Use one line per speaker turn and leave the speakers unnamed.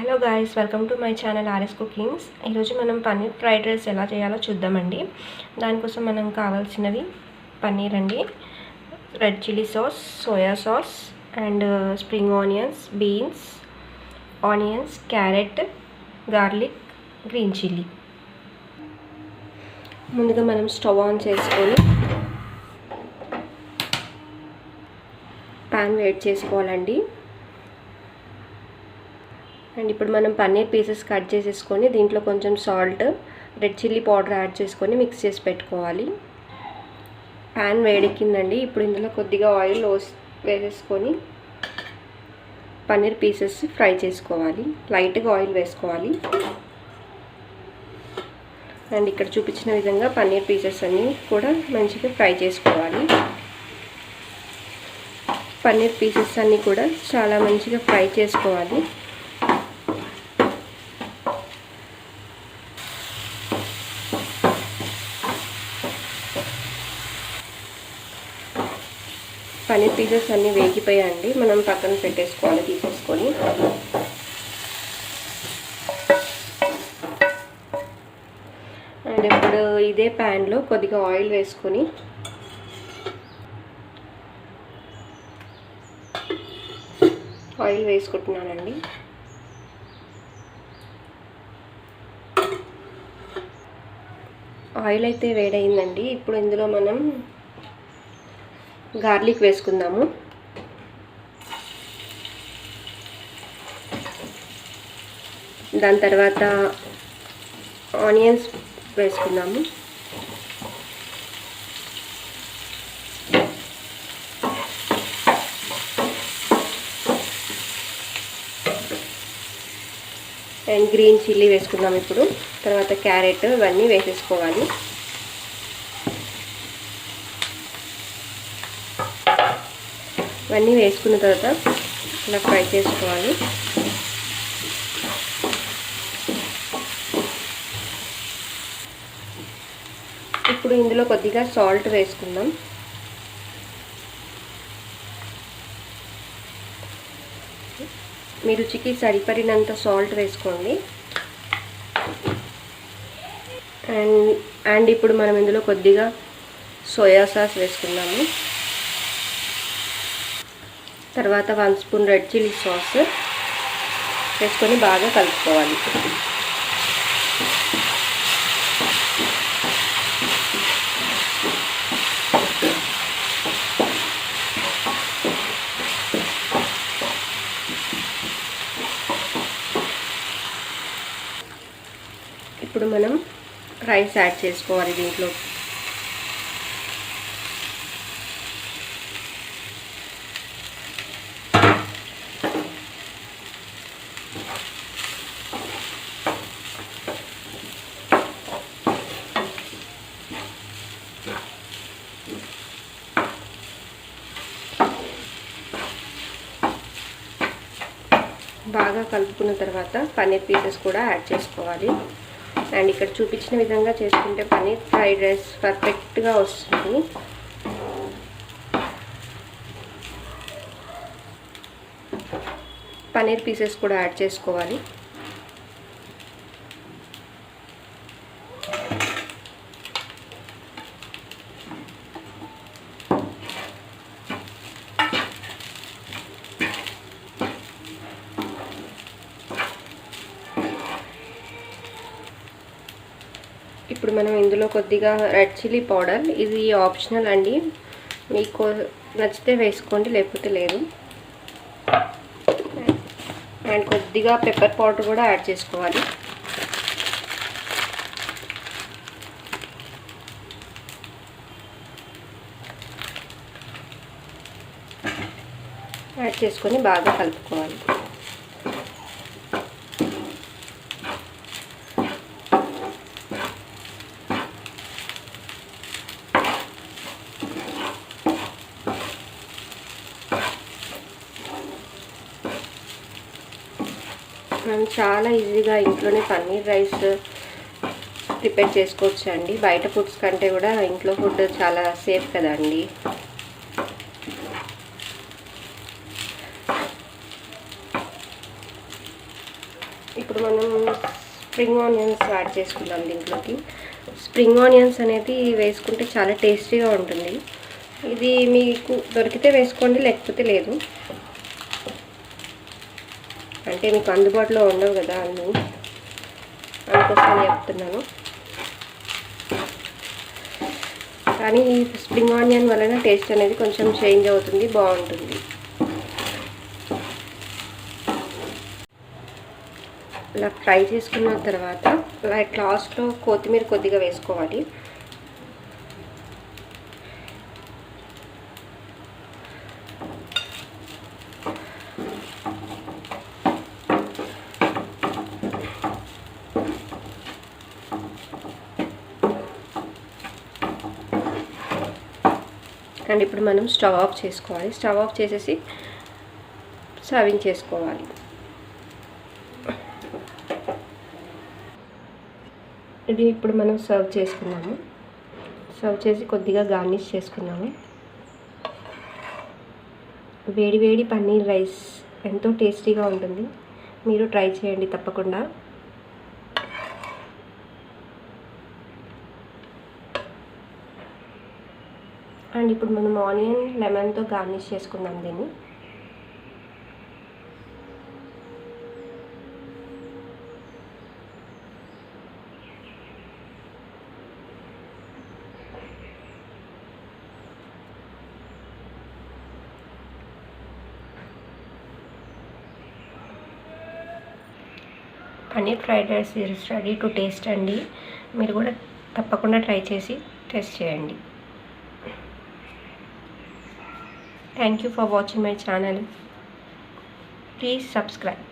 Hello guys, welcome to my channel RS cookings. ఈరోజు మనం paneer fried rice ఎలా చేయాలో చూద్దామండి. దానికోసం మనం కావాల్సినవి పన్నీర్ అండి, red chilli sauce, soya sauce and spring onions, beans, onions, carrot, garlic, green chilli. ముందుగా మనం స్టవ్ ఆన్ చేసుకొని ప్యాన్ వేడి చేసుకోవాలండి. అండ్ ఇప్పుడు మనం పన్నీర్ పీసెస్ కట్ చేసేసుకొని దీంట్లో కొంచెం salt, red chilli powder add చేసుకొని మిక్స్ చేసి పెట్టుకోవాలి. ప్యాన్ వేడెక్కిందండి. ఇప్పుడు ఇందులో కొద్దిగా ఆయిల్ వేసేసుకొని పన్నీర్ పీసెస్ ఫ్రై చేసుకోవాలి. లైట్గా ఆయిల్ వేసుకోవాలి. అండ్ ఇక్కడ చూపించిన విధంగా పన్నీర్ పీసెస్ అన్నీ కూడా మంచిగా ఫ్రై చేసుకోవాలి. పన్నీర్ పీసెస్ అన్నీ కూడా చాలా మంచిగా ఫ్రై చేసుకోవాలి. పన్నీర్ పీసెస్ అన్నీ వేగిపోయాయండి. మనం పక్కన పెట్టేసుకోవాలి తీసేసుకొని. అండ్ ఇప్పుడు ఇదే ప్యాన్లో కొద్దిగా ఆయిల్ వేసుకొని ఆయిల్ వేసుకుంటున్నానండి. ఆయిల్ అయితే వేడైందండి. ఇప్పుడు ఇందులో మనం గార్లిక్ వేసుకుందాము. దాని తర్వాత ఆనియన్స్ వేసుకుందాము. అండ్ గ్రీన్ చిల్లీ వేసుకుందాం. ఇప్పుడు తర్వాత క్యారెట్ ఇవన్నీ వేసేసుకోవాలి. ఇవన్నీ వేసుకున్న తర్వాత ఇలా ఫ్రై చేసుకోవాలి. ఇప్పుడు ఇందులో కొద్దిగా సాల్ట్ వేసుకుందాం. మీ రుచికి సరిపడినంత సాల్ట్ వేసుకోండి. అండ్ ఇప్పుడు మనం ఇందులో కొద్దిగా సోయా సాస్ వేసుకుందాము. తర్వాత 1 స్పూన్ రెడ్ చిల్లీ సాస్ వేసుకొని బాగా కలుపుకోవాలి. ఇప్పుడు మనం రైస్ యాడ్ చేసుకోవాలి దీంట్లో. బాగా కలుపుకున్న తర్వాత పన్నీర్ పీసెస్ కూడా యాడ్ చేసుకోవాలి. అండ్ ఇక్కడ చూపించిన విధంగా చేసుకుంటే పన్నీర్ ఫ్రైడ్ రైస్ పర్ఫెక్ట్గా వస్తుంది. పన్నీర్ పీసెస్ కూడా యాడ్ చేసుకోవాలి. ఇప్పుడు మనం ఇందులో కొద్దిగా రెడ్ చిల్లీ పౌడర్, ఇది ఆప్షనల్ అండి, మీకు నచ్చితే వేసుకోండి లేకపోతే లేదు. అండ్ కొద్దిగా పెప్పర్ పౌడర్ కూడా యాడ్ చేసుకోవాలి. యాడ్ చేసుకొని బాగా కలుపుకోవాలి. మనం చాలా ఈజీగా ఇంట్లోనే పన్నీర్ రైస్ ప్రిపేర్ చేసుకోవచ్చు అండి. బయట ఫుడ్స్ కంటే కూడా ఇంట్లో ఫుడ్ చాలా సేఫ్ కదండి. ఇప్పుడు మనం స్ప్రింగ్ ఆనియన్స్ యాడ్ చేసుకుందాం దీంట్లోకి. స్ప్రింగ్ ఆనియన్స్ అనేది వేసుకుంటే చాలా టేస్టీగా ఉంటుంది. ఇది మీకు దొరికితే వేసుకోండి, లేకపోతే లేదు. అంటే మీకు అందుబాటులో ఉండవు కదా అన్నీ, అందుకోసం చెప్తున్నాను. కానీ ఈ స్ప్రింగ్ ఆనియన్ వలన టేస్ట్ అనేది కొంచెం చేంజ్ అవుతుంది, బాగుంటుంది. ఇలా ఫ్రై చేసుకున్న తర్వాత లాస్ట్లో కొత్తిమీర కొద్దిగా వేసుకోవాలి. అండ్ ఇప్పుడు మనం స్టవ్ ఆఫ్ చేసుకోవాలి. స్టవ్ ఆఫ్ చేసేసి సర్వింగ్ చేసుకోవాలి. ఇది ఇప్పుడు మనం సర్వ్ చేసుకున్నాము. సర్వ్ చేసి కొద్దిగా గార్నిష్ చేసుకున్నాము. వేడి వేడి పన్నీర్ రైస్ ఎంతో టేస్టీగా ఉంటుంది. మీరు ట్రై చేయండి తప్పకుండా. అండ్ ఇప్పుడు మనం ఆనియన్ లెమన్తో గార్నిష్ చేసుకుందాం దీన్ని. Paneer fried rice is ready to taste అండి. మీరు కూడా తప్పకుండా ట్రై చేసి టేస్ట్ చేయండి. Thank you for watching my channel. Please subscribe.